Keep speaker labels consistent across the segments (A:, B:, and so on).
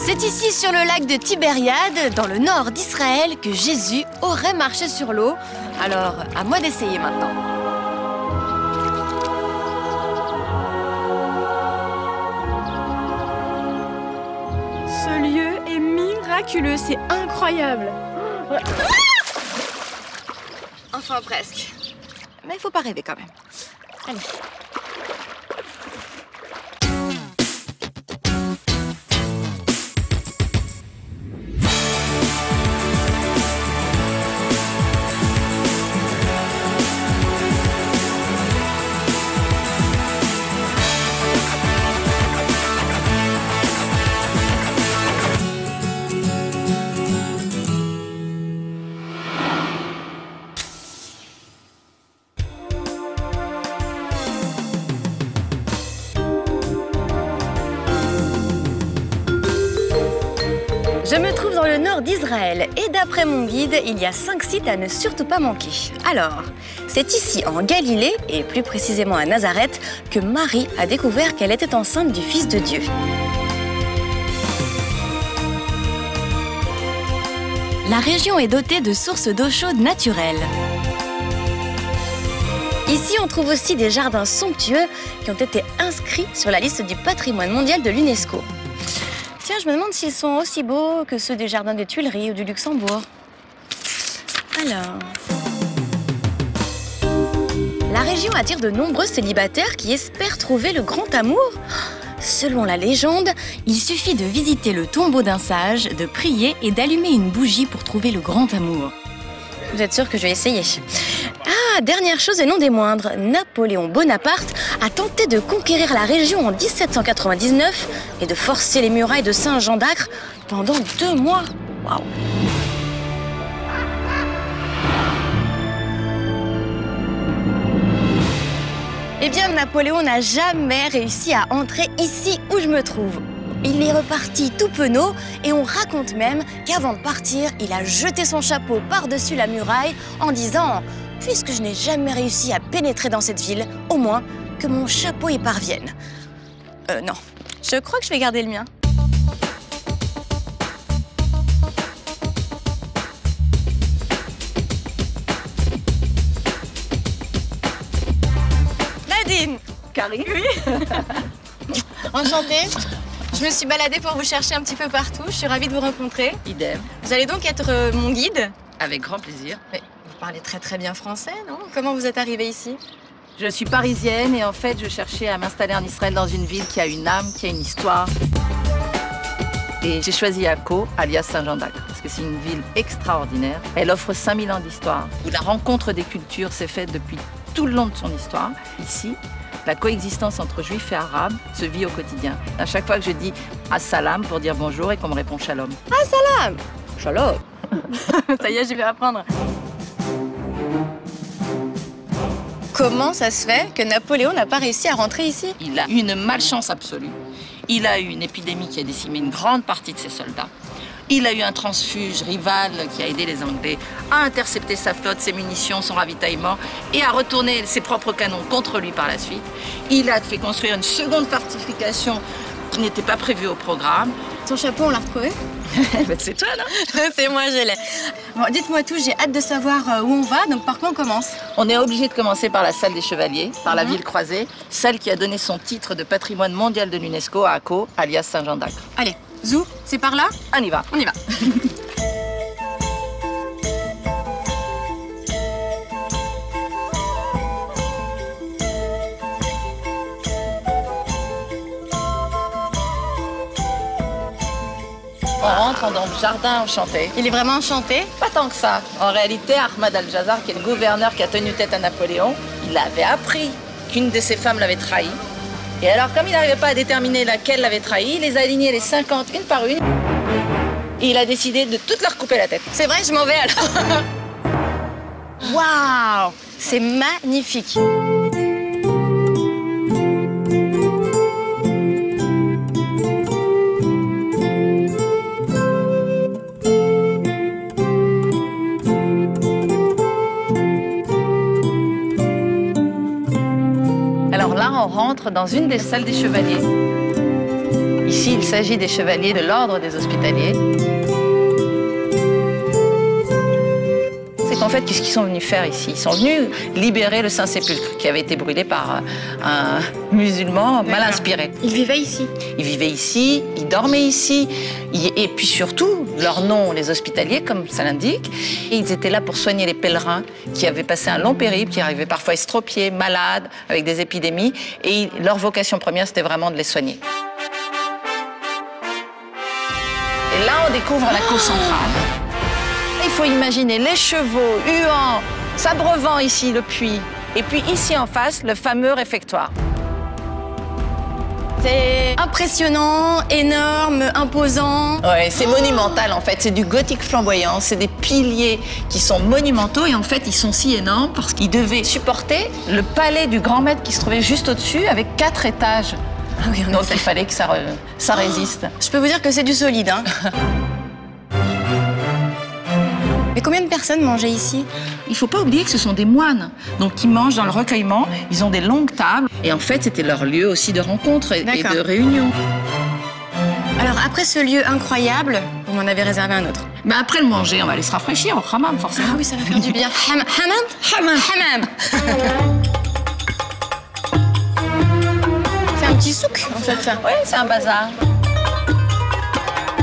A: C'est ici, sur le lac de Tibériade, dans le nord d'Israël, que Jésus aurait marché sur l'eau. Alors, à moi d'essayer maintenant.
B: Ce lieu est miraculeux, c'est incroyable.
A: Enfin, presque. Mais il faut pas rêver quand même. Allez. Je me trouve dans le nord d'Israël et d'après mon guide, il y a 5 sites à ne surtout pas manquer. Alors, c'est ici en Galilée, et plus précisément à Nazareth, que Marie a découvert qu'elle était enceinte du Fils de Dieu. La région est dotée de sources d'eau chaude naturelles. Ici, on trouve aussi des jardins somptueux qui ont été inscrits sur la liste du patrimoine mondial de l'UNESCO. Tiens, je me demande s'ils sont aussi beaux que ceux des jardins des Tuileries ou du Luxembourg. Alors... La région attire de nombreux célibataires qui espèrent trouver le grand amour. Selon la légende, il suffit de visiter le tombeau d'un sage, de prier et d'allumer une bougie pour trouver le grand amour. Vous êtes sûr que je vais essayer? Ah, dernière chose et non des moindres, Napoléon Bonaparte a tenté de conquérir la région en 1799 et de forcer les murailles de Saint-Jean d'Acre pendant 2 mois. Waouh! Eh bien, Napoléon n'a jamais réussi à entrer ici où je me trouve. Il est reparti tout penaud et on raconte même qu'avant de partir, il a jeté son chapeau par-dessus la muraille en disant « Puisque je n'ai jamais réussi à pénétrer dans cette ville, au moins que mon chapeau y parvienne. » Non, je crois que je vais garder le mien. Nadine!
B: Carrie?
A: Oui. Enchantée. Je me suis baladée pour vous chercher un petit peu partout. Je suis ravie de vous rencontrer.
C: Idem.
A: Vous allez donc être mon guide?
C: Avec grand plaisir.
A: Mais vous parlez très bien français, non? Comment vous êtes arrivée ici?
C: Je suis parisienne et en fait, je cherchais à m'installer en Israël dans une ville qui a une âme, qui a une histoire. Et j'ai choisi Akko, alias Saint-Jean d'Acre, parce que c'est une ville extraordinaire. Elle offre 5000 ans d'histoire, où la rencontre des cultures s'est faite depuis tout le long de son histoire. Ici, la coexistence entre juifs et arabes se vit au quotidien. À chaque fois que je dis « Assalam » pour dire bonjour et qu'on me répond « Shalom ».
A: Assalam! Shalom! Ça y est, je vais apprendre. Comment ça se fait que Napoléon n'a pas réussi à rentrer ici?
C: Il a eu une malchance absolue. Il a eu une épidémie qui a décimé une grande partie de ses soldats. Il a eu un transfuge rival qui a aidé les Anglais à intercepter sa flotte, ses munitions, son ravitaillement et à retourner ses propres canons contre lui par la suite. Il a fait construire une seconde fortification qui n'était pas prévue au programme.
A: Son chapeau, on l'a retrouvé?
C: C'est toi, non?
A: C'est moi, je l'ai. Bon, dites-moi tout, j'ai hâte de savoir où on va, donc par quoi on commence?
C: On est obligé de commencer par la salle des Chevaliers, par la ville croisée, celle qui a donné son titre de patrimoine mondial de l'UNESCO à Akko, alias Saint-Jean d'Acre.
A: Allez, zou, c'est par là?
C: On y va.
A: On y va.
C: On rentre dans le jardin enchanté.
A: Il est vraiment enchanté?
C: Pas tant que ça. En réalité, Ahmad al-Jazar, qui est le gouverneur qui a tenu tête à Napoléon, il avait appris qu'une de ses femmes l'avait trahi. Et alors, comme il n'arrivait pas à déterminer laquelle l'avait trahi, il les a alignés les 50 une par une. Et il a décidé de toutes leur couper la tête.
A: C'est vrai, je m'en vais alors. Waouh! C'est magnifique.
C: Alors là, on rentre dans une des salles des chevaliers. Ici, il s'agit des chevaliers de l'ordre des Hospitaliers. C'est qu'en fait, qu'est-ce qu'ils sont venus faire ici? Ils sont venus libérer le Saint-Sépulcre qui avait été brûlé par un musulman mal inspiré.
A: Ils vivaient ici?
C: Ils vivaient ici, ils dormaient ici. Et puis surtout, leur nom, les Hospitaliers, comme ça l'indique, ils étaient là pour soigner les pèlerins qui avaient passé un long périple, qui arrivaient parfois estropiés, malades, avec des épidémies. Et leur vocation première, c'était vraiment de les soigner. Et là, on découvre la cour centrale. Il faut imaginer les chevaux, huants, s'abreuvant ici le puits. Et puis ici en face, le fameux réfectoire.
A: C'est impressionnant, énorme, imposant.
C: Ouais, c'est monumental en fait, c'est du gothique flamboyant, c'est des piliers qui sont monumentaux et en fait ils sont si énormes parce qu'ils devaient supporter le palais du grand maître qui se trouvait juste au-dessus avec 4 étages.
A: Ah oui,
C: donc il fallait que ça résiste.
A: Je peux vous dire que c'est du solide, hein. Mais combien de personnes mangeaient ici?
C: Il ne faut pas oublier que ce sont des moines, donc qui mangent dans le recueillement. Ils ont des longues tables et en fait c'était leur lieu aussi de rencontre et de réunion.
A: Alors après ce lieu incroyable, vous m'en avez réservé un autre.
C: Mais après le manger, on va aller se rafraîchir au hammam forcément.
A: Ah oui, ça va faire du bien. Hammam. C'est un petit souk en fait ça.
C: Oui, c'est un bazar.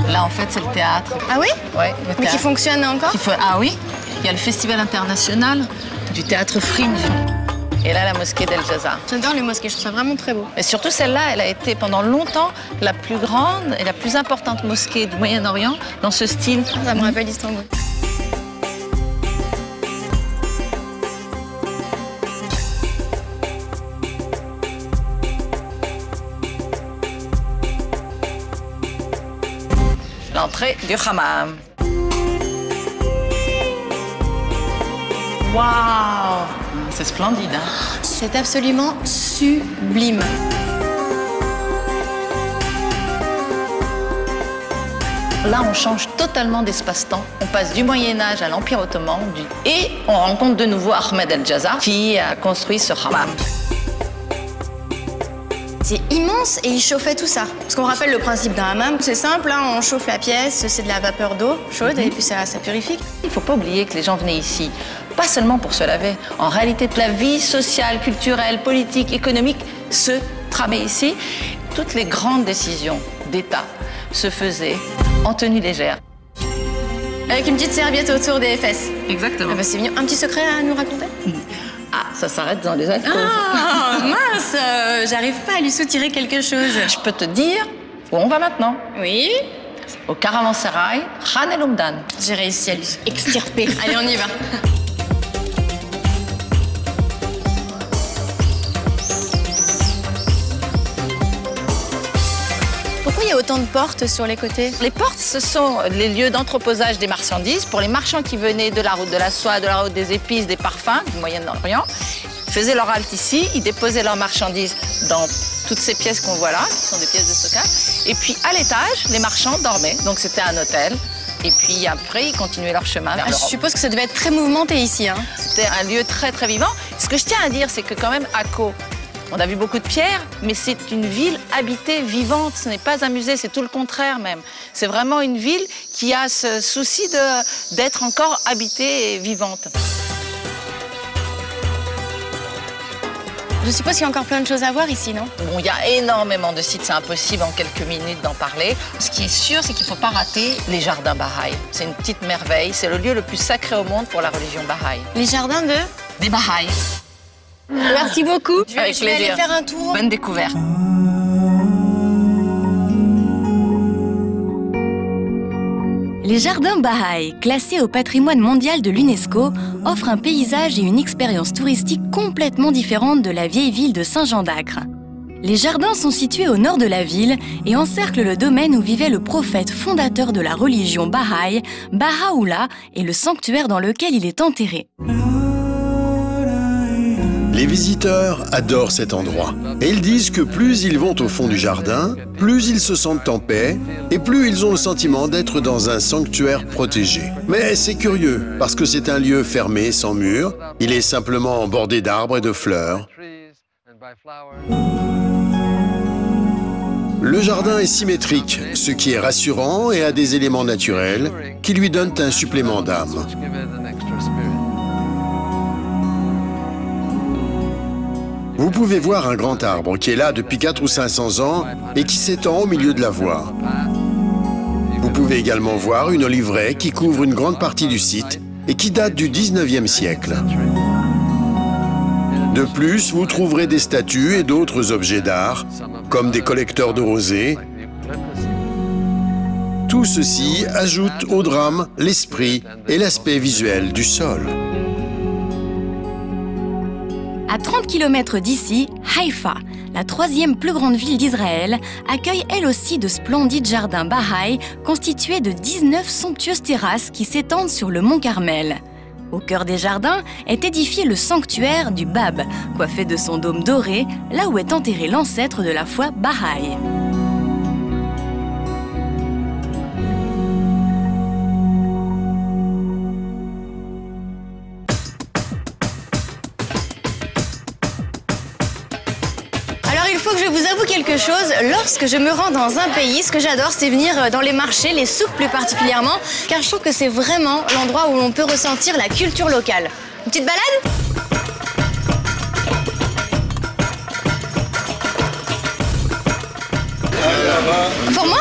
C: Là, en fait, c'est le théâtre.
A: Ah oui?
C: Ouais, le
A: Mais
C: théâtre.
A: qui fonctionne encore?
C: Ah oui, il y a le festival international du théâtre Fringe. Et là, la mosquée d'El Jazar.
A: J'adore les mosquées, je trouve ça vraiment très beau.
C: Et surtout, celle-là, elle a été pendant longtemps la plus grande et la plus importante mosquée du Moyen-Orient dans ce style.
A: Ça me rappelle Istanbul.
C: L'entrée du hammam. Waouh! C'est splendide, hein?
A: C'est absolument sublime.
C: Là, on change totalement d'espace-temps. On passe du Moyen-Âge à l'Empire ottoman et on rencontre de nouveau Ahmed El Jazar qui a construit ce hammam.
A: C'est immense et il chauffait tout ça. Parce qu'on rappelle le principe d'un hammam, c'est simple, hein, on chauffe la pièce, c'est de la vapeur d'eau chaude et puis ça purifie.
C: Il ne faut pas oublier que les gens venaient ici, pas seulement pour se laver. En réalité, toute la vie sociale, culturelle, politique, économique se tramait ici. Toutes les grandes décisions d'État se faisaient en tenue légère.
A: Avec une petite serviette autour des fesses.
C: Exactement.
A: Ah bah c'est mignon. Un petit secret à nous raconter?
C: Ah, ça s'arrête dans les alcôves.
A: Ah, mince, j'arrive pas à lui soutirer quelque chose.
C: Je peux te dire où on va maintenant.
A: Oui?
C: Au caravansérail Khan El Oumdan.
A: J'ai réussi à lui extirper. Allez, on y va. Pourquoi il y a autant de portes sur les côtés?
C: Les portes, ce sont les lieux d'entreposage des marchandises pour les marchands qui venaient de la route de la soie, de la route des épices, des parfums du Moyen-Orient. Ils faisaient leur halte ici, ils déposaient leurs marchandises dans toutes ces pièces qu'on voit là, qui sont des pièces de stockage. Et puis à l'étage, les marchands dormaient, donc c'était un hôtel. Et puis après, ils continuaient leur chemin vers l'Europe.
A: Je suppose que ça devait être très mouvementé ici, hein?
C: C'était un lieu très très vivant. Ce que je tiens à dire, c'est que quand même Akko, on a vu beaucoup de pierres, mais c'est une ville habitée, vivante. Ce n'est pas un musée, c'est tout le contraire même. C'est vraiment une ville qui a ce souci d'être encore habitée et vivante.
A: Je suppose qu'il y a encore plein de choses à voir ici, non?
C: Bon, il y a énormément de sites, c'est impossible en quelques minutes d'en parler. Ce qui est sûr, c'est qu'il ne faut pas rater les jardins Bahaï. C'est une petite merveille, c'est le lieu le plus sacré au monde pour la religion Bahaï.
A: Les jardins
C: des Bahaï.
A: Merci beaucoup. Je vais aller
C: plaisir.
A: faire un tour.
C: Bonne découverte.
A: Les jardins Bahaï, classés au patrimoine mondial de l'UNESCO, offrent un paysage et une expérience touristique complètement différente de la vieille ville de Saint-Jean-d'Acre. Les jardins sont situés au nord de la ville et encerclent le domaine où vivait le prophète fondateur de la religion Bahaï, Baha'u'llah, et le sanctuaire dans lequel il est enterré.
D: Les visiteurs adorent cet endroit et ils disent que plus ils vont au fond du jardin, plus ils se sentent en paix et plus ils ont le sentiment d'être dans un sanctuaire protégé. Mais c'est curieux parce que c'est un lieu fermé, sans mur. Il est simplement bordé d'arbres et de fleurs. Le jardin est symétrique, ce qui est rassurant et a des éléments naturels qui lui donnent un supplément d'âme. Vous pouvez voir un grand arbre qui est là depuis 400 ou 500 ans et qui s'étend au milieu de la voie. Vous pouvez également voir une oliveraie qui couvre une grande partie du site et qui date du 19e siècle. De plus, vous trouverez des statues et d'autres objets d'art, comme des collecteurs de rosée. Tout ceci ajoute au drame l'esprit et l'aspect visuel du sol.
A: À 30 km d'ici, Haïfa, la 3e plus grande ville d'Israël, accueille elle aussi de splendides jardins Baha'i constitués de 19 somptueuses terrasses qui s'étendent sur le mont Carmel. Au cœur des jardins est édifié le sanctuaire du Bab, coiffé de son dôme doré, là où est enterré l'ancêtre de la foi Baha'i.
B: Il faut que je vous avoue quelque chose. Lorsque je me rends dans un pays, ce que j'adore, c'est venir dans les marchés, les souks plus particulièrement, car je trouve que c'est vraiment l'endroit où l'on peut ressentir la culture locale. Une petite balade ? Pour moi ?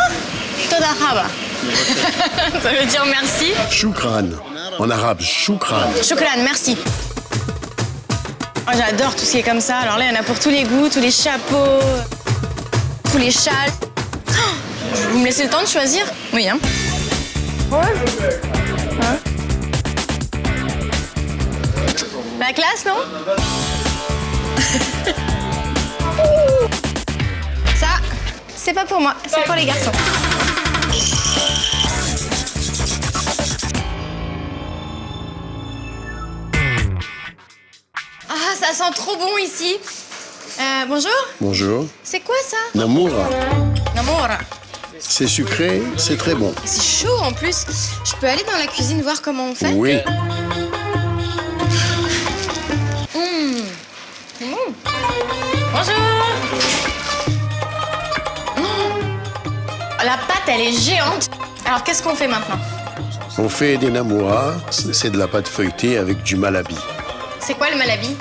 B: Toda haba. Ça veut dire merci.
D: Shukran, en arabe, shukran.
B: Shukran, merci. Oh, j'adore tout ce qui est comme ça. Alors là, il y en a pour tous les goûts, tous les chapeaux, tous les châles. Oh, vous me laissez le temps de choisir? Oui, hein? Hein? La classe, non? Ça, c'est pas pour moi, c'est pour les garçons. Ah, ça sent trop bon ici. Bonjour.
D: Bonjour.
B: C'est quoi ça?
D: Namoura.
B: Namoura.
D: C'est sucré, c'est très bon.
B: C'est chaud en plus. Je peux aller dans la cuisine voir comment on fait?
D: Oui.
B: Bonjour. La pâte, elle est géante. Alors, qu'est-ce qu'on fait maintenant?
D: On fait des namoura, c'est de la pâte feuilletée avec du malabi.
B: C'est quoi le malabi?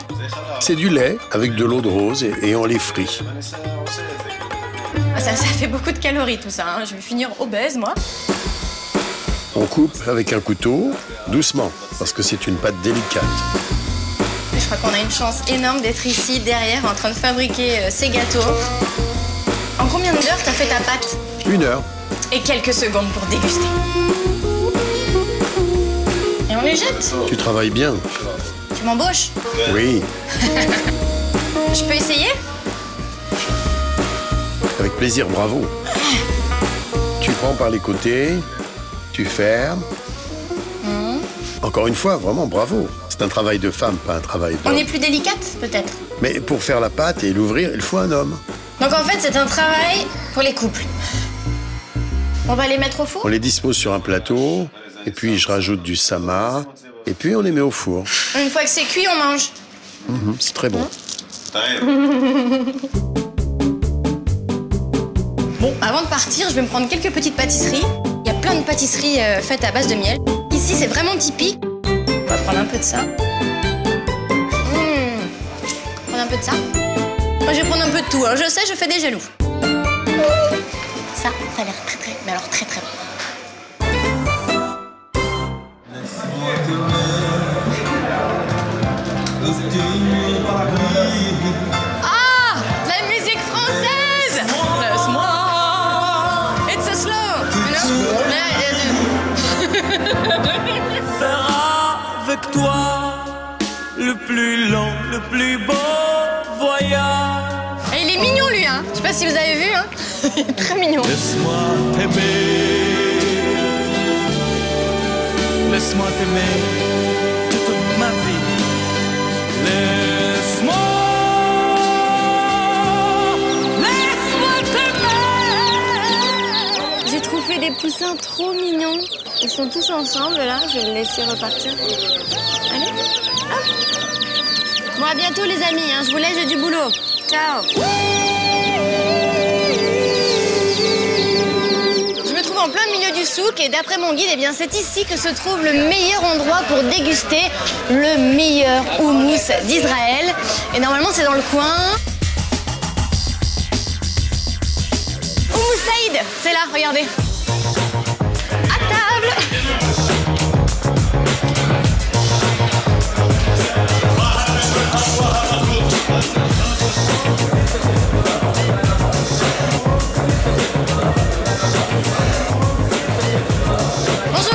D: C'est du lait avec de l'eau de rose et on les frit.
B: Ça fait beaucoup de calories tout ça, hein. Je vais finir obèse, moi.
D: On coupe avec un couteau, doucement, parce que c'est une pâte délicate.
B: Je crois qu'on a une chance énorme d'être ici, derrière, en train de fabriquer ces gâteaux. En combien d'heures t'as fait ta pâte?
D: 1 heure.
B: Et quelques secondes pour déguster. Et on les jette?
D: Tu travailles bien.
B: Tu m'embauches?
D: Oui.
B: Je peux essayer?
D: Avec plaisir, bravo. Tu prends par les côtés, tu fermes. Encore une fois, vraiment bravo. C'est un travail de femme, pas un travail d'homme.
B: On est plus délicate, peut-être?
D: Mais pour faire la pâte et l'ouvrir, il faut un homme.
B: Donc en fait, c'est un travail pour les couples. On va les mettre au four?
D: On les dispose sur un plateau, et puis je rajoute du sama, et puis on les met au four.
B: Une fois que c'est cuit, on mange.
D: C'est très bon.
B: Bon, avant de partir, je vais me prendre quelques petites pâtisseries. Il y a plein de pâtisseries faites à base de miel. Ici, c'est vraiment typique. On va prendre un peu de ça. Prendre un peu de ça. Moi, je vais prendre un peu de tout. Hein. Je sais, je fais des jaloux. Ça a l'air très, mais alors très bon. Ah, la musique française. Laisse-moi. It's a slow.
E: Faire avec toi le plus long, le plus beau voyage.
B: Et il est mignon lui, hein. Je sais pas si vous avez vu, hein. Il est très mignon.
E: Laisse-moi t'aimer. Laisse-moi t'aimer toute ma vie. Laisse-moi t'aimer.
B: J'ai trouvé des poussins trop mignons. Ils sont tous ensemble là. Je vais les laisser repartir. Allez, hop. Bon, à bientôt les amis. Hein. Je vous laisse, j'ai du boulot. Ciao. souk et d'après mon guide, eh bien c'est ici que se trouve le meilleur endroit pour déguster le meilleur houmous d'Israël. Et normalement c'est dans le coin. Houmous Saïd, c'est là, regardez. À table. Bonjour.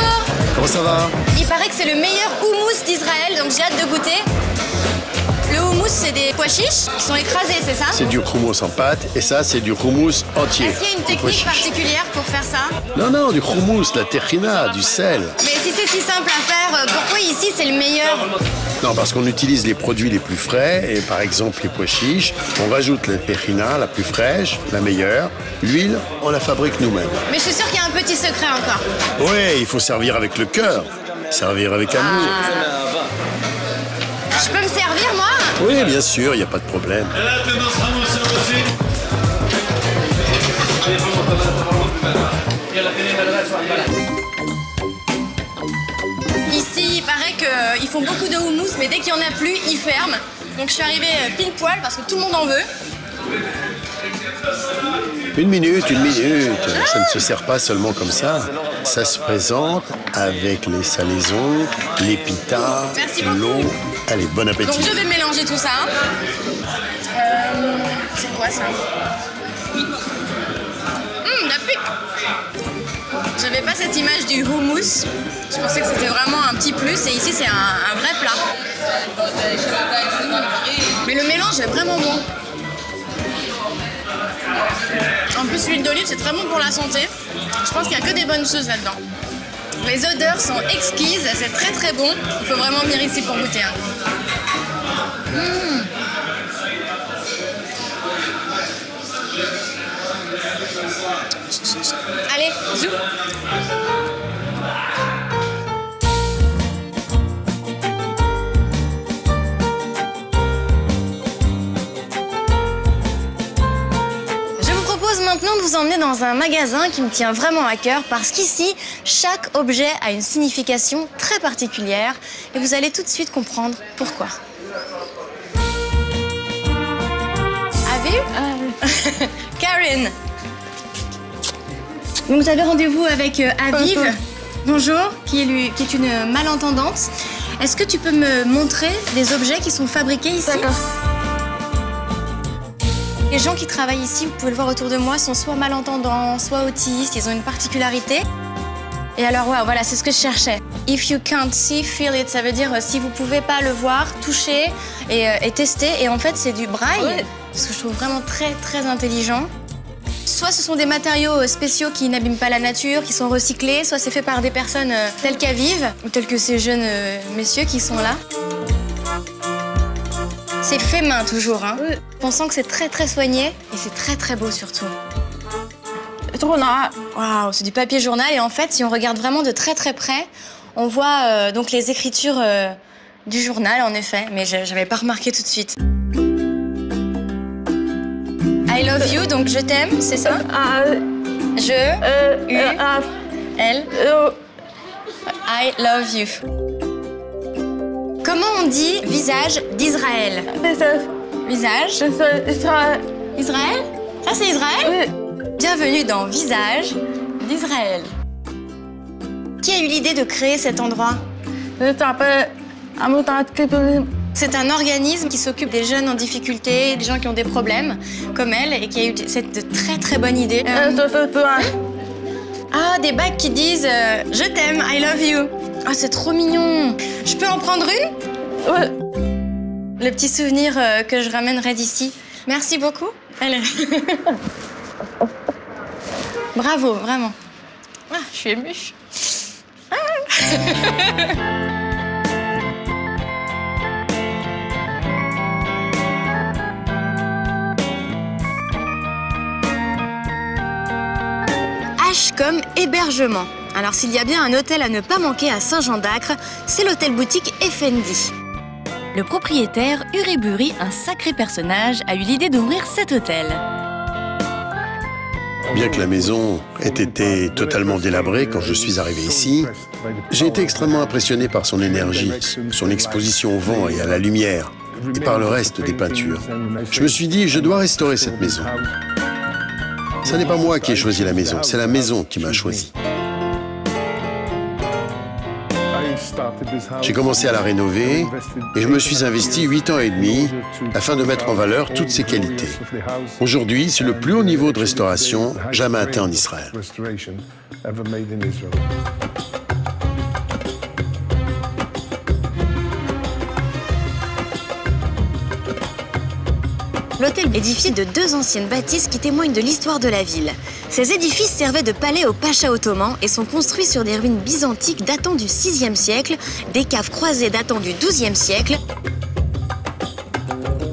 D: Comment ça va?
B: Il paraît que c'est le meilleur houmous d'Israël, donc j'ai hâte de goûter. Le houmous, c'est des pois chiches qui sont écrasés, c'est ça?
D: C'est du houmous en pâte et ça, c'est du houmous entier.
B: Est-ce qu'il y a une technique particulière pour faire ça?
D: Non, non, du houmous, la tahina, du sel.
B: Mais si c'est si simple à faire, pourquoi ici c'est le meilleur?
D: Non, parce qu'on utilise les produits les plus frais et par exemple les pois chiches, on rajoute la tahina, la plus fraîche, la meilleure. L'huile, on la fabrique nous-mêmes.
B: Mais je suis sûre qu'il y a un petit secret encore.
D: Oui, il faut servir avec le cœur, servir avec amour.
B: Je peux me servir, moi?
D: Oui, bien sûr, il n'y a pas de problème.
B: Ici, il paraît qu'ils font beaucoup de houmous, mais dès qu'il n'y en a plus, ils ferment. Donc je suis arrivée pile poil parce que tout le monde en veut.
D: Une minute. Ça ne se sert pas seulement comme ça. Ça se présente avec les salaisons, les pitas,
B: Merci beaucoup.
D: l'eau. Allez, bon appétit.
B: Donc je vais mélanger tout ça. C'est quoi ça? La pique. J'avais pas cette image du houmous. Je pensais que c'était vraiment un petit plus et ici c'est un vrai plat. Mais le mélange est vraiment bon. En plus l'huile d'olive c'est très bon pour la santé. Je pense qu'il n'y a que des bonnes choses là-dedans. Les odeurs sont exquises, c'est très très bon. Il faut vraiment venir ici pour goûter. Allez, zou. Je vous propose maintenant de vous emmener dans un magasin qui me tient vraiment à cœur parce qu'ici, chaque objet a une signification très particulière et vous allez tout de suite comprendre pourquoi. Aviv? Karen. Donc j'avais rendez-vous avec Aviv, bonjour, qui est une malentendante. Est-ce que tu peux me montrer des objets qui sont fabriqués ici?
F: D'accord.
B: Les gens qui travaillent ici, vous pouvez le voir autour de moi, sont soit malentendants, soit autistes, ils ont une particularité. Et alors, ouais, voilà, c'est ce que je cherchais. If you can't see, feel it. Ça veut dire si vous pouvez pas le voir, toucher et tester. Et en fait, c'est du braille, ouais. Ce que je trouve vraiment très, très intelligent. Soit ce sont des matériaux spéciaux qui n'abîment pas la nature, qui sont recyclés, soit c'est fait par des personnes telles qu'Aviv, ou telles que ces jeunes messieurs qui sont là. C'est fait main toujours, hein. Oui. On sent que c'est très, très soigné et c'est très, très beau surtout. Waouh, c'est du papier journal et en fait, si on regarde vraiment de très très près, on voit donc les écritures du journal en effet, mais j'avais pas remarqué tout de suite. I love you, donc je t'aime, c'est ça? L. I love you. Comment on dit visage d'Israël? Visage. Israël? Ça c'est Israël? Oui. Bienvenue dans Visage d'Israël. Qui a eu l'idée de créer cet endroit? C'est un organisme qui s'occupe des jeunes en difficulté, des gens qui ont des problèmes, comme elle, et qui a eu cette très très bonne idée. Ah, des bagues qui disent « Je t'aime, I love you ». Ah, c'est trop mignon. Je peux en prendre une? Ouais. Le petit souvenir que je ramènerai d'ici. Merci beaucoup. Allez. Bravo, vraiment. Ah, je suis émue. Ah. H comme hébergement. Alors s'il y a bien un hôtel à ne pas manquer à Saint-Jean-d'Acre, c'est l'hôtel boutique Effendi.
A: Le propriétaire, Uriburi, un sacré personnage, a eu l'idée d'ouvrir cet hôtel.
D: Bien que la maison ait été totalement délabrée quand je suis arrivé ici, j'ai été extrêmement impressionné par son énergie, son exposition au vent et à la lumière, et par le reste des peintures. Je me suis dit, je dois restaurer cette maison. Ce n'est pas moi qui ai choisi la maison, c'est la maison qui m'a choisi. J'ai commencé à la rénover et je me suis investi 8 ans et demi afin de mettre en valeur toutes ses qualités. Aujourd'hui, c'est le plus haut niveau de restauration jamais atteint en Israël.
B: L'hôtel est édifié de 2 anciennes bâtisses qui témoignent de l'histoire de la ville. Ces édifices servaient de palais aux pachas ottomans et sont construits sur des ruines byzantiques datant du VIe siècle, des caves croisées datant du XIIe siècle.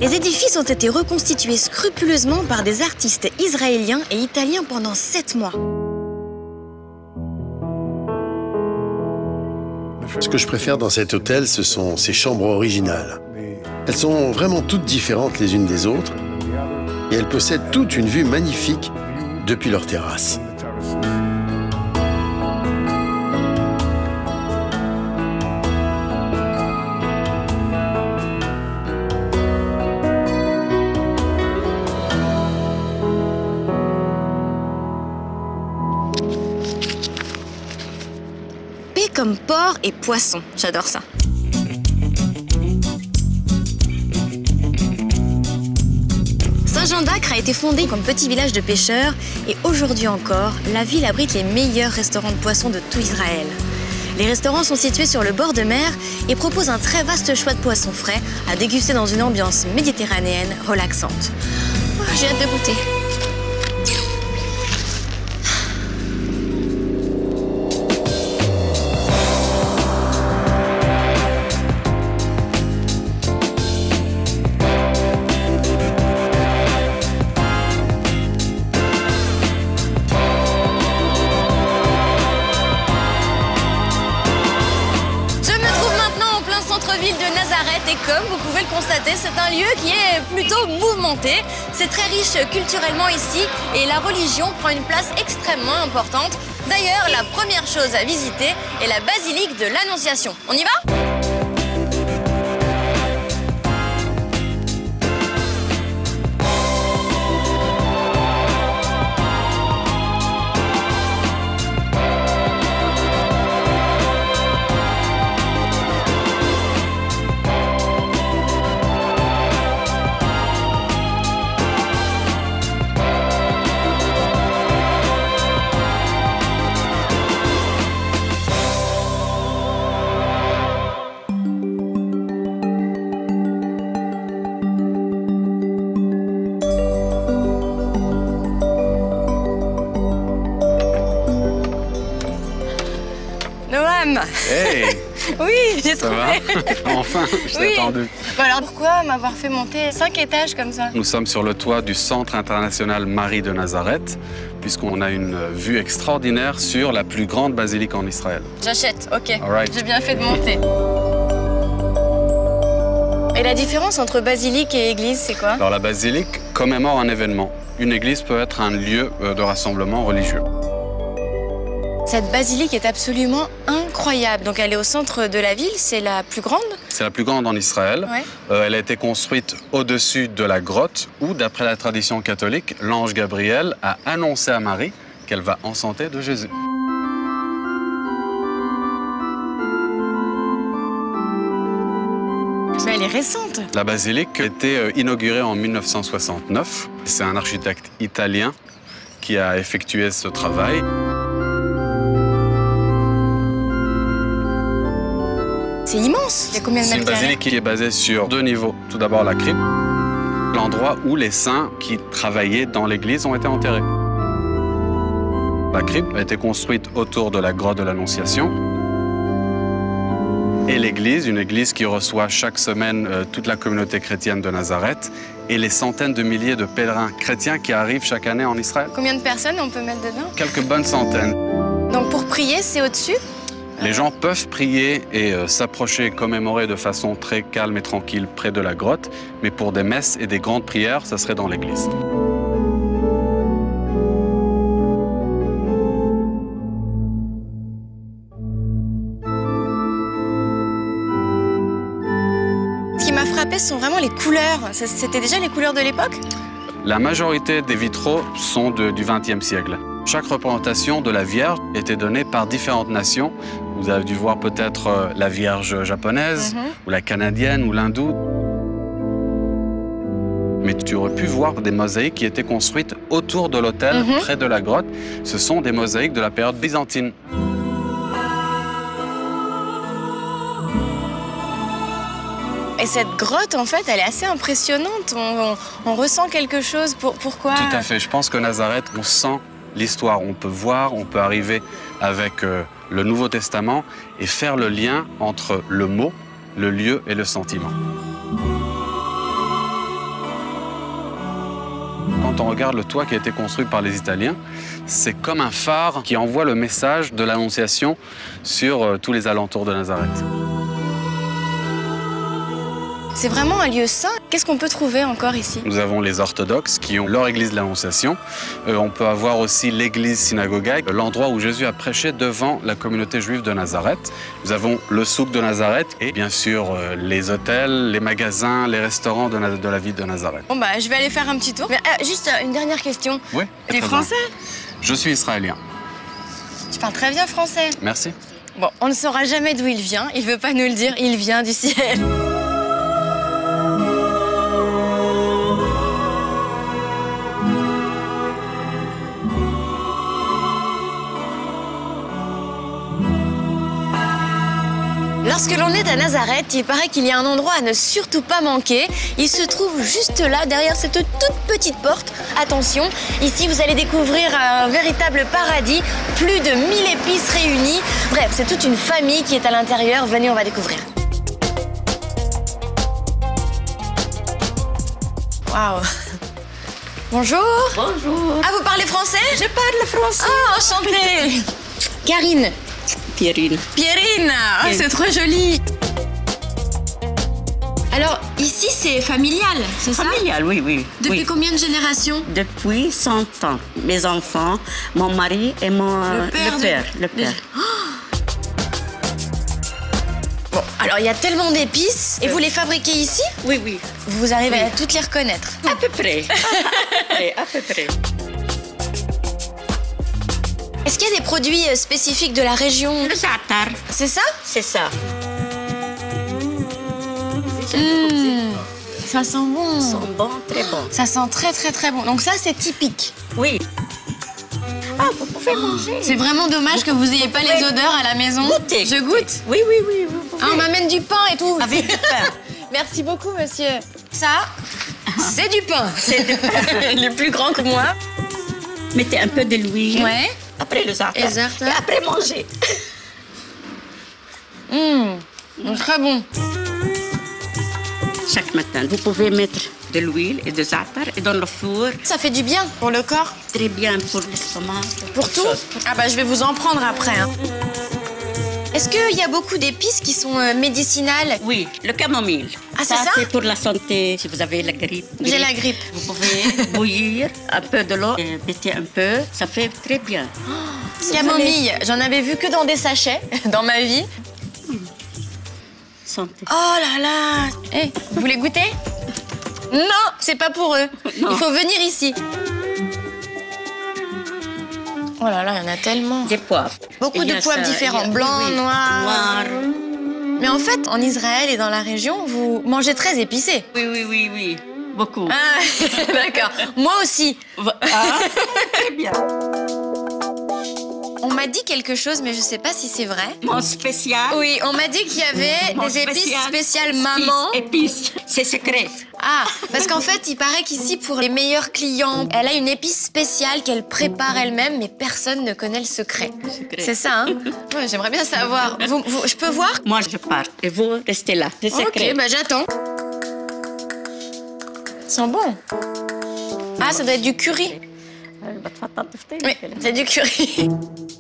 B: Les édifices ont été reconstitués scrupuleusement par des artistes israéliens et italiens pendant 7 mois.
D: Ce que je préfère dans cet hôtel, ce sont ses chambres originales. Elles sont vraiment toutes différentes les unes des autres et elles possèdent toute une vue magnifique depuis leur terrasse.
B: P comme porc et poisson, j'adore ça. Saint-Jean d'Acre a été fondé comme petit village de pêcheurs et aujourd'hui encore, la ville abrite les meilleurs restaurants de poissons de tout Israël. Les restaurants sont situés sur le bord de mer et proposent un très vaste choix de poissons frais à déguster dans une ambiance méditerranéenne relaxante. Oh, j'ai hâte de goûter.
A: Ville de Nazareth et comme vous pouvez le constater, c'est un lieu qui est plutôt mouvementé. C'est très riche culturellement ici et la religion prend une place extrêmement importante. D'ailleurs, la première chose à visiter est la basilique de l'Annonciation. On y va ? Noam.
F: Hey.
A: Oui, j'ai trouvé.
F: Enfin, je t'ai attendu.
A: Bon, alors pourquoi m'avoir fait monter 5 étages comme ça?
F: Nous sommes sur le toit du Centre international Marie de Nazareth, puisqu'on a une vue extraordinaire sur la plus grande basilique en Israël.
A: J'achète, ok.
F: Alright.
A: J'ai bien fait de monter. Et la différence entre basilique et église, c'est quoi?
F: Alors la basilique commémore un événement. Une église peut être un lieu de rassemblement religieux.
A: Cette basilique est absolument incroyable. Donc elle est au centre de la ville, c'est la plus grande?
F: C'est la plus grande en Israël.
A: Ouais.
F: Elle a été construite au-dessus de la grotte où, d'après la tradition catholique, l'ange Gabriel a annoncé à Marie qu'elle va enceinte de Jésus.
A: Mais elle est récente.
F: La basilique a été inaugurée en 1969. C'est un architecte italien qui a effectué ce travail.
A: C'est immense. Il y a combien de
F: C'est
A: mètres
F: une
A: carrés?
F: basilique qui est basée sur 2 niveaux. Tout d'abord la crypte, l'endroit où les saints qui travaillaient dans l'église ont été enterrés. La crypte a été construite autour de la grotte de l'Annonciation. Et l'église, une église qui reçoit chaque semaine toute la communauté chrétienne de Nazareth et les centaines de milliers de pèlerins chrétiens qui arrivent chaque année en Israël.
A: Combien de personnes on peut mettre dedans?
F: Quelques bonnes centaines.
A: Donc pour prier, c'est au-dessus?
F: Les gens peuvent prier et s'approcher, commémorer de façon très calme et tranquille près de la grotte, mais pour des messes et des grandes prières, ça serait dans l'église.
B: aimé, ce sont vraiment les couleurs. C'était déjà les couleurs de l'époque?
F: La majorité des vitraux sont du XXe siècle. Chaque représentation de la Vierge était donnée par différentes nations. Vous avez dû voir peut-être la Vierge japonaise, ou la canadienne, ou l'hindoue. Mais tu aurais pu voir des mosaïques qui étaient construites autour de l'autel, près de la grotte. Ce sont des mosaïques de la période byzantine.
B: Et cette grotte, en fait, elle est assez impressionnante. On ressent quelque chose. Pourquoi?
F: Tout à fait. Je pense que Nazareth, on sent l'histoire. On peut voir, on peut arriver avec le Nouveau Testament et faire le lien entre le mot, le lieu et le sentiment. Quand on regarde le toit qui a été construit par les Italiens, c'est comme un phare qui envoie le message de l'Annonciation sur tous les alentours de Nazareth.
B: C'est vraiment un lieu saint. Qu'est-ce qu'on peut trouver encore ici?
F: Nous avons les orthodoxes qui ont leur église de l'Annonciation. On peut avoir aussi l'église synagogaque, l'endroit où Jésus a prêché devant la communauté juive de Nazareth. Nous avons le souk de Nazareth et bien sûr les hôtels, les magasins, les restaurants de la ville de Nazareth.
B: Bon bah je vais aller faire un petit tour. Mais juste une dernière question.
F: Oui.
B: T'es français?
F: Je suis israélien.
B: Tu parles très bien français.
F: Merci.
B: Bon, on ne saura jamais d'où il vient. Il veut pas nous le dire. Il vient du ciel. Lorsque l'on est à Nazareth, il paraît qu'il y a un endroit à ne surtout pas manquer. Il se trouve juste là, derrière cette toute petite porte. Attention, ici vous allez découvrir un véritable paradis, plus de 1000 épices réunies. Bref, c'est toute une famille qui est à l'intérieur. Venez, on va découvrir. Waouh! Bonjour!
G: Bonjour.
B: Ah, vous parlez français?
G: Je parle français.
B: Ah, enchantée! Karine.
G: Pierrine.
B: Pierrine, oh, c'est trop joli. Alors, ici, c'est familial, c'est ça?
G: Familial, oui, oui.
B: Depuis
G: oui.
B: combien de générations?
G: Depuis 100 ans. Mes enfants, mon mari et le père.
B: Bon, alors il y a tellement d'épices. Et vous les fabriquez ici?
G: Oui, oui.
B: Vous arrivez à toutes les reconnaître?
G: À peu près. À peu près.
B: Est-ce qu'il y a des produits spécifiques de la région?
G: Le za'atar.
B: C'est ça?
G: C'est ça.
B: Ça sent bon.
G: Ils sont bons, très bons.
B: Ça sent très très très bon. Donc ça, c'est typique.
G: Oui. Ah, vous pouvez manger.
B: C'est vraiment dommage que vous n'ayez pas les odeurs à la maison.
G: Goûtez.
B: Je goûte?
G: Oui, oui, oui. Vous pouvez.
B: Ah, on m'amène du pain et tout.
G: Avec du pain.
B: Merci beaucoup, monsieur. Ça, c'est du pain.
G: C'est du pain.
B: Il est plus grand que moi.
G: Mettez un peu de l'huile.
B: Ouais.
G: Après le za'atar.
B: Et za'atar.
G: Et après manger.
B: Très bon.
G: Chaque matin, vous pouvez mettre de l'huile et de za'atar et dans le four.
B: Ça fait du bien pour le corps?
G: Très bien pour l'estomac.
B: Pour tout? Ah bah je vais vous en prendre après. Hein. Est-ce qu'il y a beaucoup d'épices qui sont médicinales?
G: Oui, le camomille.
B: Ah, c'est ça?
G: C'est pour la santé, si vous avez la grippe.
B: J'ai la grippe.
G: Vous pouvez bouillir un peu de l'eau et mettez un peu. Ça fait très bien.
B: Camomille, j'en avais vu que dans des sachets dans ma vie.
G: Santé.
B: Oh là là! Eh, vous voulez goûter? Non, c'est pas pour eux.
G: Non.
B: Il faut venir ici. Oh là là, il y en a tellement.
G: Des poivres.
B: Beaucoup de poivres différents, blancs, noirs. Mais en fait, en Israël et dans la région, vous mangez très épicé.
G: Oui. Beaucoup.
B: Ah, d'accord. Moi aussi.
G: Ah, très bien.
B: On m'a dit quelque chose, mais je sais pas si c'est vrai.
G: Mon spécial.
B: Oui, on m'a dit qu'il y avait
G: Mon
B: des épices spéciales maman.
G: Épices. C'est secret.
B: Ah, parce qu'en fait, il paraît qu'ici, pour les meilleurs clients, elle a une épice spéciale qu'elle prépare elle-même, mais personne ne connaît le secret. C'est ça, hein? Ouais, j'aimerais bien savoir. Je peux voir?
G: Moi, je pars et vous restez là. C'est secret.
B: Ok, bah j'attends. Ça sent bon. Ah, ça doit être du curry. Oui, c'est du curry.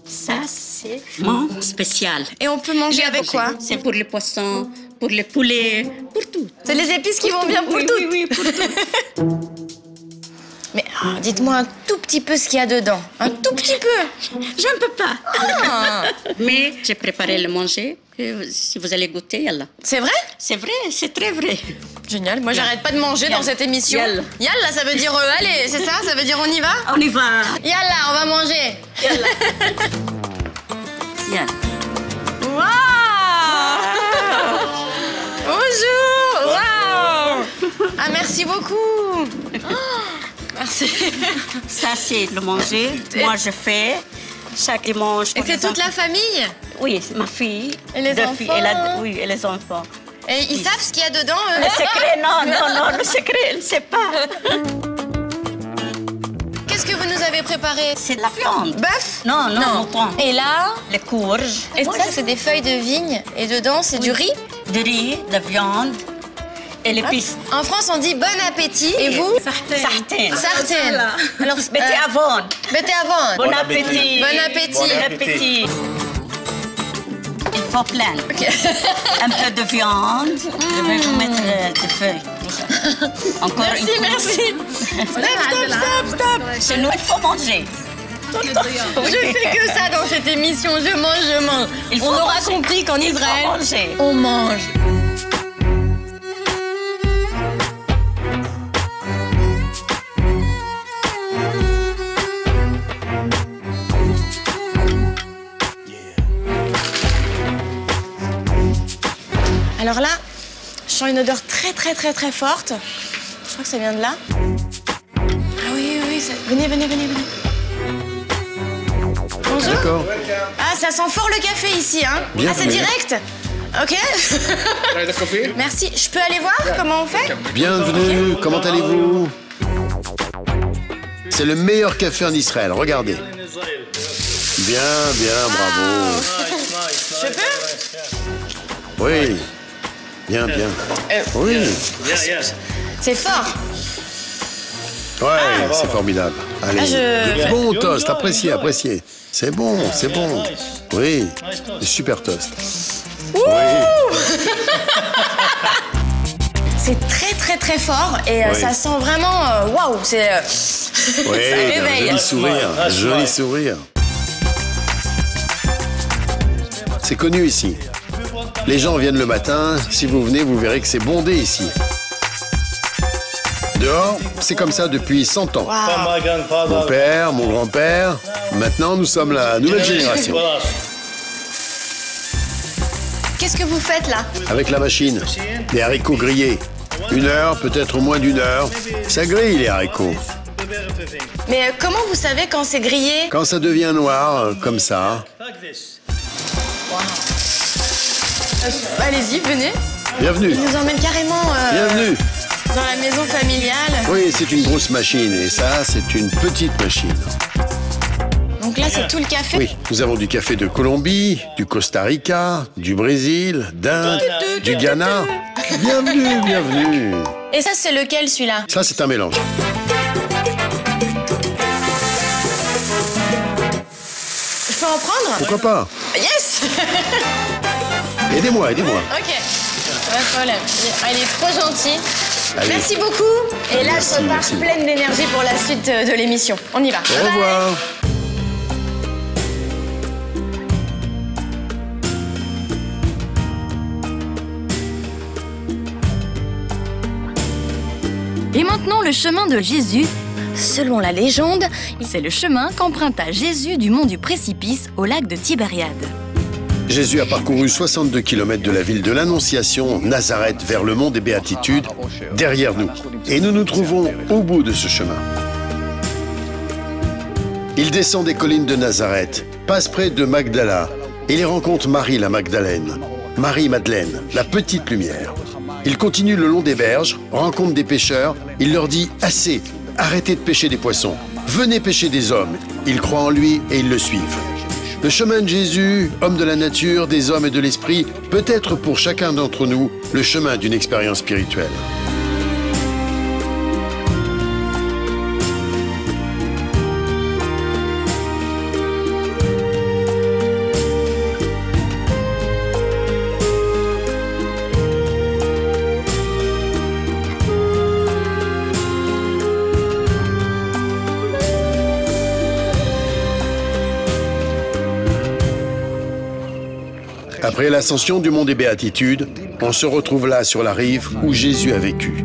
G: Ça, c'est mon spécial.
B: Et on peut manger avec quoi?
G: C'est pour les poissons, pour les poulets, pour tout.
B: C'est les épices qui vont bien pour tout.
G: Oui, pour tout.
B: Mais dites-moi un tout petit peu ce qu'il y a dedans. Un tout petit peu.
G: Je ne peux pas.
B: Ah.
G: Mais j'ai préparé le manger. Et si vous allez goûter, là.
B: C'est vrai?
G: C'est vrai, c'est très vrai.
B: Génial. Moi, j'arrête pas de manger dans cette émission.
G: Yalla.
B: Yalla, ça veut dire allez, c'est ça? Ça veut dire on y va?
G: On y va.
B: Yalla, on va manger.
G: Yalla. Yalla.
B: Waouh! Bonjour! Waouh! Ah, merci beaucoup. Merci.
G: Ça, c'est le manger. Moi, je fais chaque dimanche.
B: Et c'est toute la famille?
G: Oui, c'est ma fille.
B: Et les
G: Deux
B: enfants?
G: filles, oui, et les enfants.
B: Et ils savent ce qu'il y a dedans, eux?
G: Le secret, non, le secret, elle ne sait pas.
B: Qu'est-ce que vous nous avez préparé?
G: C'est de la viande.
B: Bœuf?
G: Non, mouton.
B: Et là?
G: Les courges.
B: Et ça, c'est des feuilles de vigne. Et dedans, c'est du riz?
G: Du riz, de la viande et l'épice.
B: En France, on dit bon appétit. Et vous?
G: Sartène.
B: Sartène. Alors,
G: Mettez avant.
B: mettez avant.
G: Bon appétit.
B: Bon appétit.
G: Bon appétit. Il faut plein.
B: Ok.
G: Un peu de viande. Je vais vous mettre des feuilles. Encore
B: Merci,
G: une
B: merci.
G: Stop. Chez nous, il faut manger.
B: Je fais que ça dans cette émission. Je mange.
G: Il faut
B: On aura
G: manger.
B: compris qu'en
G: Il faut
B: Israël,
G: manger.
B: on mange. Alors là, je sens une odeur très forte. Je crois que ça vient de là. Ah oui, ça... Venez. Bonjour.
D: D'accord.
B: Ah, ça sent fort le café ici, hein?
D: Bienvenue.
B: Ah, c'est direct? Ok. Merci. Je peux aller voir comment on fait?
D: Bienvenue, comment allez-vous? C'est le meilleur café en Israël, regardez. Bien, bravo.
B: Je peux?
D: Oui. Bien. Oui.
B: C'est fort.
D: Ouais, c'est formidable. Allez,
B: Ah,
D: de bons toasts, appréciez. C'est bon. Oui, des super toasts. Oui.
B: C'est très fort et
D: Oui.
B: ça sent vraiment waouh, c'est
D: Oui,
B: ça réveille.
D: joli sourire. C'est connu ici. Les gens viennent le matin. Si vous venez, vous verrez que c'est bondé ici. Dehors, c'est comme ça depuis 100 ans. Mon père, mon grand-père. Maintenant, nous sommes la nouvelle génération.
B: Qu'est-ce que vous faites là?
D: Avec la machine, les haricots grillés. 1 heure, peut-être moins d'1 heure. Ça grille les haricots.
B: Mais comment vous savez quand c'est grillé?
D: Quand ça devient noir, comme ça.
B: Allez-y, venez.
D: Bienvenue.
B: Il nous emmène carrément
D: Bienvenue.
B: dans la maison familiale.
D: Oui, c'est une grosse machine et ça, c'est une petite machine.
B: Donc là, c'est tout le café?
D: Oui, nous avons du café de Colombie, du Costa Rica, du Brésil, d'Inde, du Ghana. Bienvenue.
B: Et ça, c'est lequel, celui-là?
D: Ça, c'est un mélange.
B: Je peux en prendre?
D: Pourquoi pas?
B: Yes.
D: Aidez-moi.
B: Ok, pas de problème. Ah, il est trop gentil.
D: Allez.
B: Merci beaucoup. Et là,
D: Merci,
B: je repars
D: merci.
B: pleine d'énergie pour la suite de l'émission. On y va.
D: Au revoir.
A: Et maintenant, le chemin de Jésus. Selon la légende, c'est le chemin qu'emprunta Jésus du mont du précipice au lac de Tibériade.
D: Jésus a parcouru 62 km de la ville de l'Annonciation, Nazareth, vers le mont des Béatitudes, derrière nous. Et nous nous trouvons au bout de ce chemin. Il descend des collines de Nazareth, passe près de Magdala, et il rencontre Marie la Magdalène, Marie-Madeleine, la petite lumière. Il continue le long des berges, rencontre des pêcheurs, il leur dit « Assez, arrêtez de pêcher des poissons, venez pêcher des hommes ». Ils croient en lui et ils le suivent. Le chemin de Jésus, homme de la nature, des hommes et de l'esprit, peut être pour chacun d'entre nous le chemin d'une expérience spirituelle. Après l'ascension du mont des Béatitudes, On se retrouve là sur la rive où Jésus a vécu.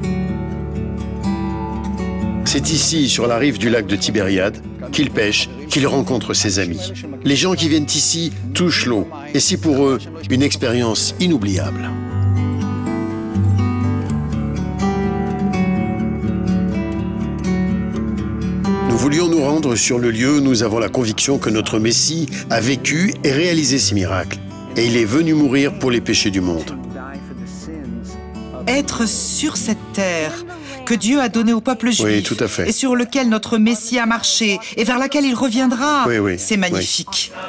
D: C'est ici, sur la rive du lac de Tibériade, qu'il pêche, qu'il rencontre ses amis. Les gens qui viennent ici touchent l'eau et c'est pour eux une expérience inoubliable. Nous voulions nous rendre sur le lieu où nous avons la conviction que notre Messie a vécu et réalisé ses miracles. Et il est venu mourir pour les péchés du monde.
H: Être sur cette terre que Dieu a donnée au peuple juif,
D: oui, tout à fait.
H: Et sur lequel notre Messie a marché et vers laquelle il reviendra,
D: oui, oui,
H: c'est magnifique.
D: Oui.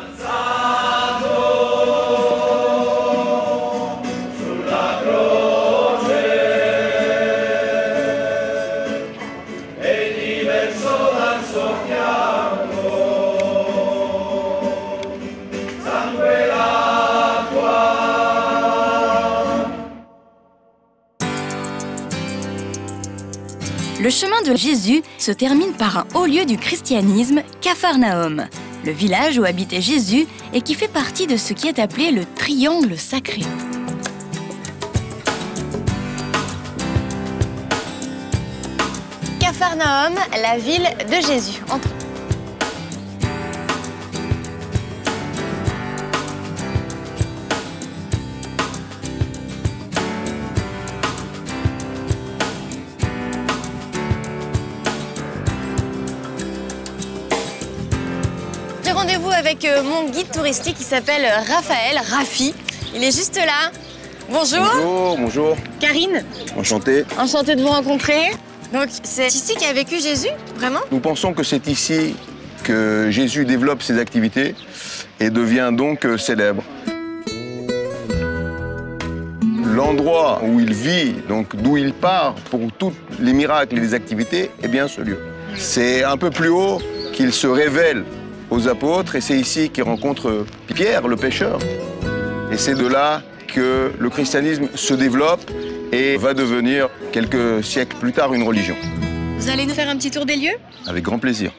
A: Le chemin de Jésus se termine par un haut lieu du christianisme, Capharnaüm, le village où habitait Jésus et qui fait partie de ce qui est appelé le triangle sacré.
B: Capharnaüm, la ville de Jésus. Entre... Rendez-vous avec mon guide touristique qui s'appelle Raphaël, Rafi. Il est juste là. Bonjour.
I: Bonjour, bonjour.
B: Karine.
I: Enchanté.
B: Enchantée de vous rencontrer. Donc c'est ici qu'a vécu Jésus, vraiment?
I: Nous pensons que c'est ici que Jésus développe ses activités et devient donc célèbre. L'endroit où il vit, donc d'où il part pour tous les miracles et les activités, est bien ce lieu. C'est un peu plus haut qu'il se révèle aux apôtres et c'est ici qu'il rencontre Pierre, le pêcheur. Et c'est de là que le christianisme se développe et va devenir, quelques siècles plus tard, une religion.
B: Vous allez nous faire un petit tour des lieux?
I: Avec grand plaisir.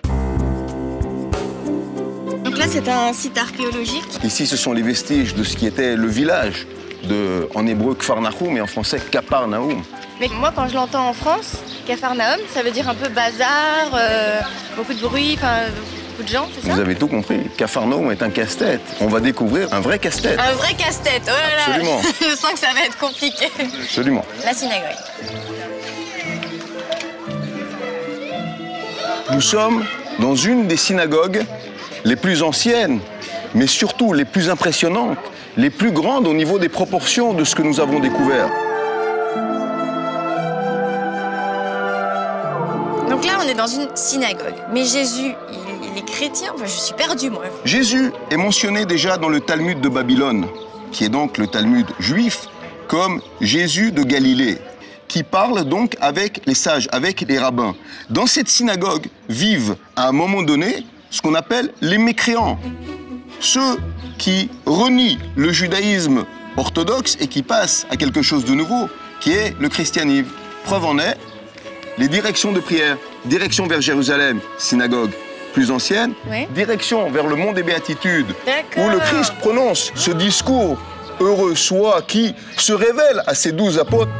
B: Donc là, c'est un site archéologique.
I: Ici, ce sont les vestiges de ce qui était le village de, en hébreu, Kfarnahoum, et en français, Capernaum.
B: Mais moi, quand je l'entends en France, Capharnaüm, ça veut dire un peu bazar, beaucoup de bruit, beaucoup de gens, c'est ça?
I: Vous avez tout compris. Capharnaum est un casse-tête. On va découvrir un vrai casse-tête.
B: Un vrai casse-tête, oh là là.
I: Absolument.
B: Je sens que ça va être compliqué.
I: Absolument.
B: La synagogue.
I: Nous sommes dans une des synagogues les plus anciennes, mais surtout les plus impressionnantes, les plus grandes au niveau des proportions de ce que nous avons découvert.
B: Donc là, on est dans une synagogue. Mais Jésus, il est chrétien? Enfin, je suis perdue, moi.
I: Jésus est mentionné déjà dans le Talmud de Babylone, qui est donc le Talmud juif, comme Jésus de Galilée, qui parle donc avec les sages, avec les rabbins. Dans cette synagogue vivent à un moment donné ce qu'on appelle les mécréants, ceux qui renient le judaïsme orthodoxe et qui passent à quelque chose de nouveau, qui est le christianisme. Preuve en est, les directions de prière, direction vers Jérusalem, synagogue plus ancienne,
B: oui.
I: Direction vers le mont des Béatitudes,
B: D'accord.
I: où le Christ prononce ce discours « Heureux soit qui se révèle à ses 12 apôtres ».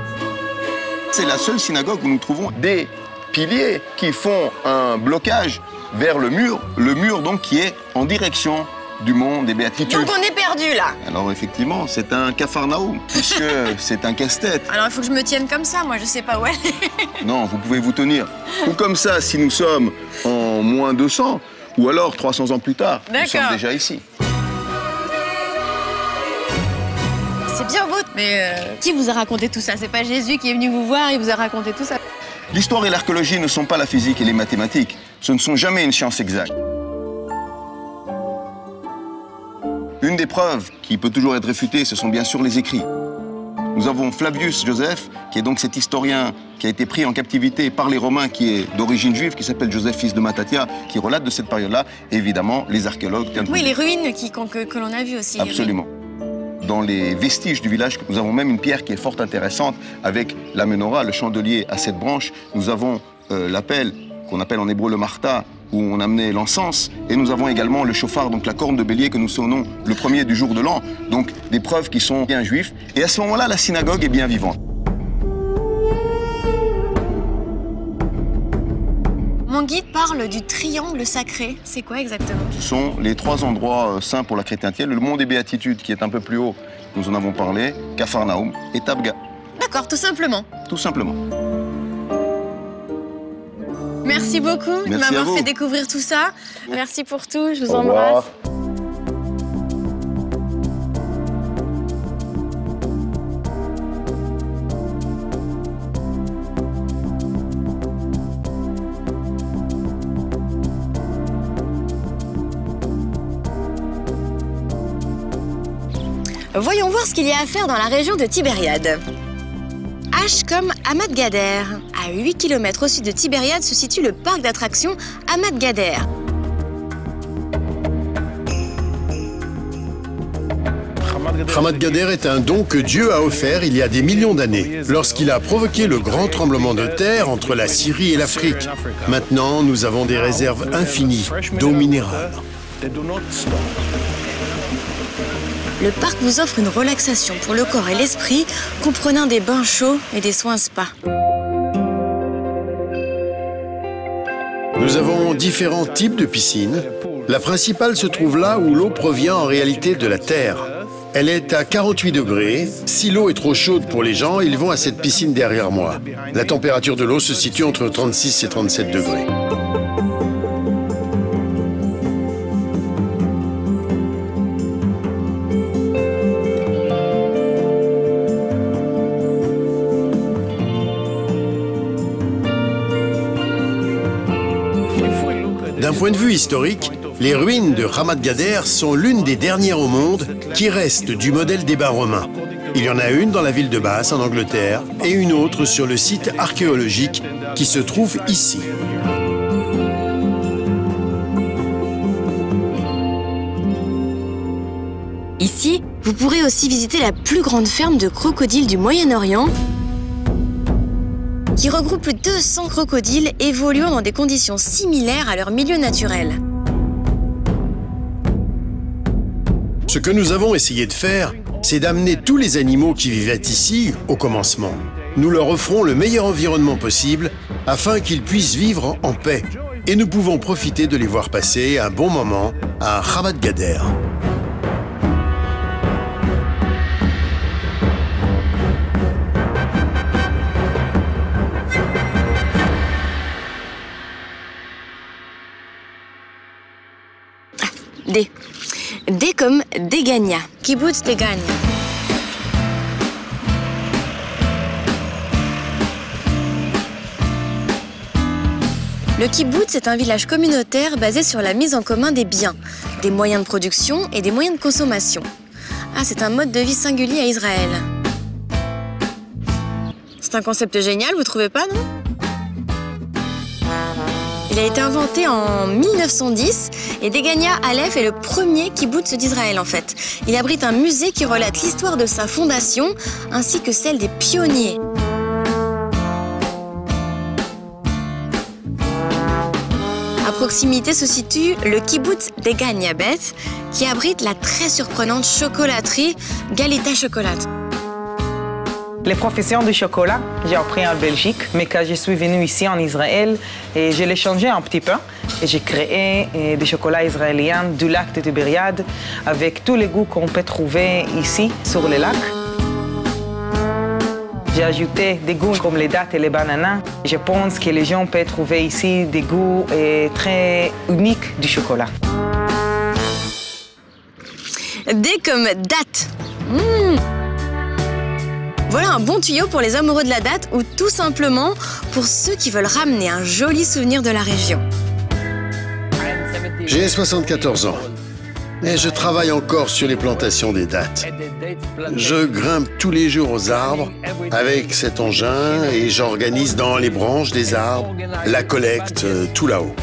I: C'est la seule synagogue où nous trouvons des piliers qui font un blocage vers le mur donc qui est en direction du mont des Béatitudes.
B: Donc on est perdu là.
I: Alors effectivement, c'est un Capharnaüm, puisque c'est un casse-tête.
B: Alors il faut que je me tienne comme ça, moi je sais pas où elle est.
I: Non, vous pouvez vous tenir. Ou comme ça, si nous sommes en moins 200, ou alors 300 ans plus tard, nous sommes déjà ici.
B: C'est bien beau, mais qui vous a raconté tout ça? C'est pas Jésus qui est venu vous voir, il vous a raconté tout ça?
I: L'histoire et l'archéologie ne sont pas la physique et les mathématiques. Ce ne sont jamais une science exacte. Une des preuves qui peut toujours être réfutée, ce sont bien sûr les écrits. Nous avons Flavius Joseph, qui est donc cet historien qui a été pris en captivité par les Romains, qui est d'origine juive, qui s'appelle Joseph, fils de Mattathia, qui relate de cette période-là. Et évidemment, les archéologues...
B: Oui, les ruines que l'on a vues aussi.
I: Absolument. Dans les vestiges du village, nous avons même une pierre qui est fort intéressante, avec la menorah, le chandelier à 7 branches. Nous avons l'appel qu'on appelle en hébreu le martha, où on amenait l'encens. Et nous avons également le chauffard, donc la corne de bélier que nous sonnons le premier du jour de l'an. Donc des preuves qui sont bien juifs. Et à ce moment-là, la synagogue est bien vivante.
B: Mon guide parle du triangle sacré. C'est quoi exactement?
I: Ce sont les 3 endroits saints pour la chrétienté. Le mont des Béatitudes, qui est un peu plus haut, nous en avons parlé, Capharnaüm et Tabga.
B: D'accord, tout simplement.
I: Tout simplement.
B: Merci beaucoup de
I: Merci
B: m'avoir fait découvrir tout ça. Merci pour tout, je vous
I: Au
B: embrasse.
I: revoir.
B: Voyons voir ce qu'il y a à faire dans la région de Tibériade. H comme Hamad Gader. À 8 km au sud de Tibériade se situe le parc d'attractions Hamad Gader.
D: Hamad Gader est un don que Dieu a offert il y a des millions d'années, lorsqu'il a provoqué le grand tremblement de terre entre la Syrie et l'Afrique. Maintenant, nous avons des réserves infinies d'eau minérale.
B: Le parc vous offre une relaxation pour le corps et l'esprit, comprenant des bains chauds et des soins spa.
D: Nous avons différents types de piscines. La principale se trouve là où l'eau provient en réalité de la terre. Elle est à 48 degrés. Si l'eau est trop chaude pour les gens, ils vont à cette piscine derrière moi. La température de l'eau se situe entre 36 et 37 degrés. D'un point de vue historique, les ruines de Hamad Gader sont l'une des dernières au monde qui restent du modèle des bains romains. Il y en a une dans la ville de Bath, en Angleterre, et une autre sur le site archéologique qui se trouve ici.
B: Ici, vous pourrez aussi visiter la plus grande ferme de crocodiles du Moyen-Orient, qui regroupe plus de 200 crocodiles évoluant dans des conditions similaires à leur milieu naturel.
D: Ce que nous avons essayé de faire, c'est d'amener tous les animaux qui vivaient ici au commencement. Nous leur offrons le meilleur environnement possible afin qu'ils puissent vivre en paix. Et nous pouvons profiter de les voir passer un bon moment à Hamad Gader.
B: D. D comme Degania, Kibbutz Degania. Le kibbutz est un village communautaire basé sur la mise en commun des biens, des moyens de production et des moyens de consommation. Ah, c'est un mode de vie singulier à Israël. C'est un concept génial, vous trouvez pas, non ? Il a été inventé en 1910 et Degania Aleph est le premier kibbutz d'Israël en fait. Il abrite un musée qui relate l'histoire de sa fondation ainsi que celle des pionniers. À proximité se situe le kibbutz Degania Bet qui abrite la très surprenante chocolaterie Galita Chocolate.
J: Les professions de chocolat, j'ai appris en Belgique, mais quand je suis venue ici en Israël, et je l'ai changé un petit peu. Et j'ai créé des chocolats israéliens du lac de Tibériade avec tous les goûts qu'on peut trouver ici sur le lac. J'ai ajouté des goûts comme les dattes et les bananes. Je pense que les gens peuvent trouver ici des goûts très uniques du chocolat.
B: D comme date. Voilà un bon tuyau pour les amoureux de la date ou tout simplement pour ceux qui veulent ramener un joli souvenir de la région.
D: J'ai 74 ans et je travaille encore sur les plantations des dattes. Je grimpe tous les jours aux arbres avec cet engin et j'organise dans les branches des arbres la collecte tout là-haut.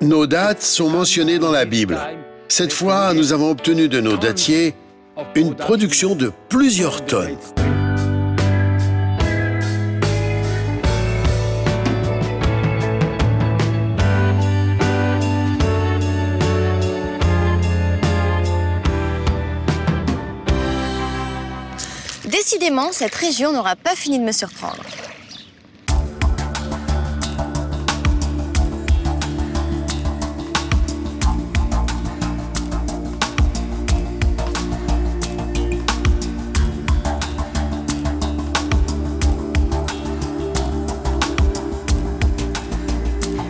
D: Nos dates sont mentionnées dans la Bible. Cette fois, nous avons obtenu de nos dattiers une production de plusieurs tonnes.
B: Décidément, cette région n'aura pas fini de me surprendre.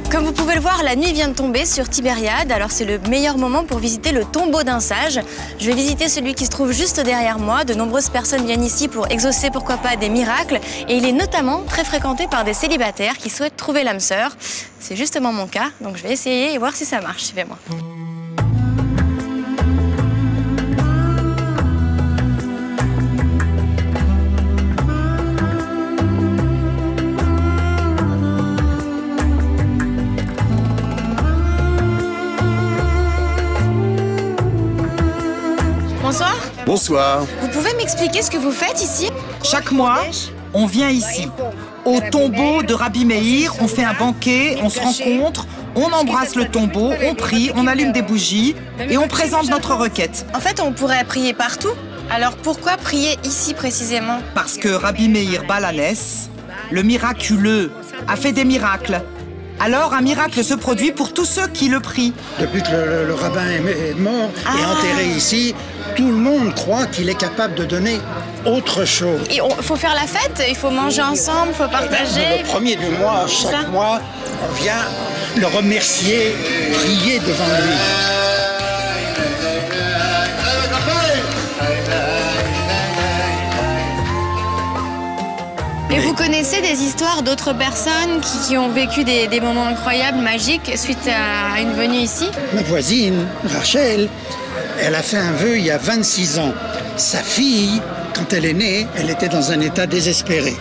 B: Comme vous pouvez le voir, la nuit vient de tomber sur Tibériade, alors c'est le meilleur moment pour visiter le tombeau d'un sage. Je vais visiter celui qui se trouve juste derrière moi. De nombreuses personnes viennent ici pour exaucer, pourquoi pas, des miracles. Et il est notamment très fréquenté par des célibataires qui souhaitent trouver l'âme sœur. C'est justement mon cas, donc je vais essayer et voir si ça marche. Suivez-moi. Bonsoir.
D: Bonsoir.
B: Vous pouvez m'expliquer ce que vous faites ici?
H: Chaque mois, on vient ici, au tombeau de Rabbi Meir, on fait un banquet, on se rencontre, on embrasse le tombeau, on prie, on allume des bougies et on présente notre requête.
B: En fait, on pourrait prier partout. Alors pourquoi prier ici précisément?
H: Parce que Rabbi Meir Balanès, le miraculeux, a fait des miracles. Alors un miracle se produit pour tous ceux qui le prient.
K: Depuis que le rabbin est mort et enterré ici, tout le monde croit qu'il est capable de donner autre chose.
B: Il faut faire la fête, il faut manger ensemble, il faut partager.
K: Le premier du mois, chaque mois, on vient le remercier, prier devant lui.
B: Et vous connaissez des histoires d'autres personnes qui ont vécu des moments incroyables, magiques, suite à une venue ici?
K: Ma voisine, Rachel, elle a fait un vœu il y a 26 ans. Sa fille, quand elle est née, elle était dans un état désespéré.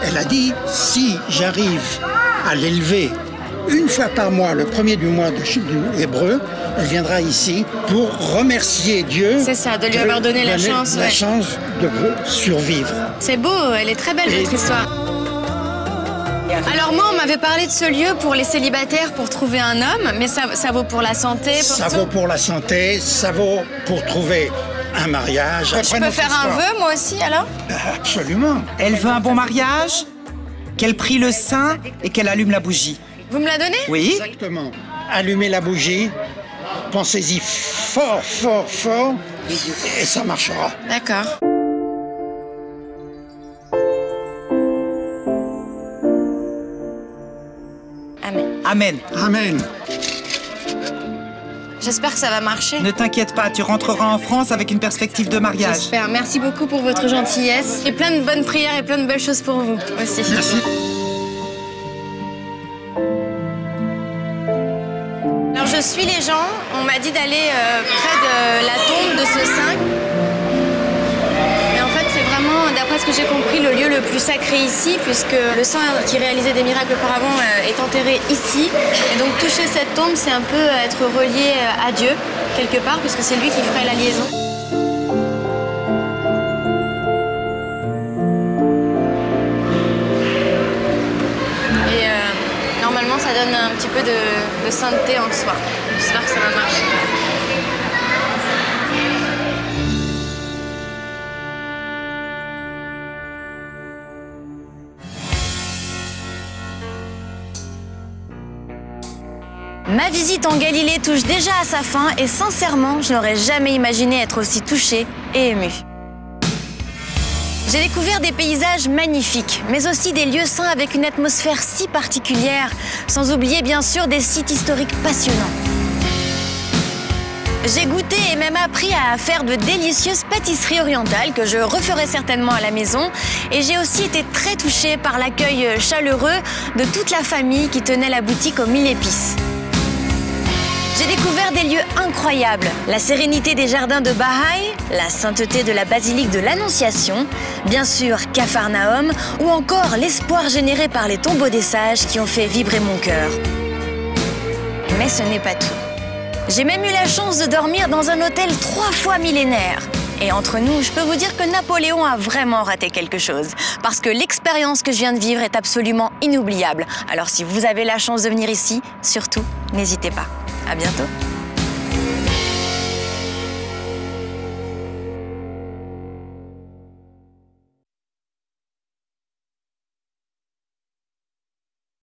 K: Elle a dit, si j'arrive à l'élever une fois par mois, le premier du mois du hébreu, elle viendra ici pour remercier Dieu.
B: C'est ça, de lui avoir donné la chance.
K: La chance de survivre.
B: C'est beau, elle est très belle votre histoire. Alors moi, on m'avait parlé de ce lieu pour les célibataires, pour trouver un homme, mais ça vaut pour la santé, pour
K: ça vaut pour la santé, ça vaut pour trouver un mariage.
B: Je peux faire un vœu, moi aussi, alors?
K: Absolument.
H: Elle veut un bon mariage, qu'elle prie le saint et qu'elle allume la bougie.
B: Vous me la donnez?
H: Oui.
K: Exactement. Allumez la bougie, pensez-y fort, fort, fort, et ça marchera.
B: D'accord. Amen.
H: Amen.
K: Amen.
B: J'espère que ça va marcher.
H: Ne t'inquiète pas, tu rentreras en France avec une perspective de mariage.
B: J'espère. Merci beaucoup pour votre gentillesse. Et plein de bonnes prières et plein de belles choses pour vous aussi.
K: Merci.
B: Alors je suis les gens. On m'a dit d'aller près de la tombe de ce saint. D'après ce que j'ai compris, le lieu le plus sacré ici, puisque le saint qui réalisait des miracles auparavant est enterré ici. Et donc toucher cette tombe, c'est un peu être relié à Dieu, quelque part, puisque c'est lui qui ferait la liaison. Et normalement, ça donne un petit peu de sainteté en soi. J'espère que ça va marcher. Ma visite en Galilée touche déjà à sa fin et sincèrement, je n'aurais jamais imaginé être aussi touchée et émue. J'ai découvert des paysages magnifiques, mais aussi des lieux saints avec une atmosphère si particulière, sans oublier bien sûr des sites historiques passionnants. J'ai goûté et même appris à faire de délicieuses pâtisseries orientales que je referai certainement à la maison. Et j'ai aussi été très touchée par l'accueil chaleureux de toute la famille qui tenait la boutique aux 1000 épices. J'ai découvert des lieux incroyables, la sérénité des jardins de Bahaï, la sainteté de la basilique de l'Annonciation, bien sûr Capharnaüm, ou encore l'espoir généré par les tombeaux des sages qui ont fait vibrer mon cœur. Mais ce n'est pas tout. J'ai même eu la chance de dormir dans un hôtel 3 fois millénaire. Et entre nous, je peux vous dire que Napoléon a vraiment raté quelque chose. Parce que l'expérience que je viens de vivre est absolument inoubliable. Alors si vous avez la chance de venir ici, surtout, n'hésitez pas. À bientôt.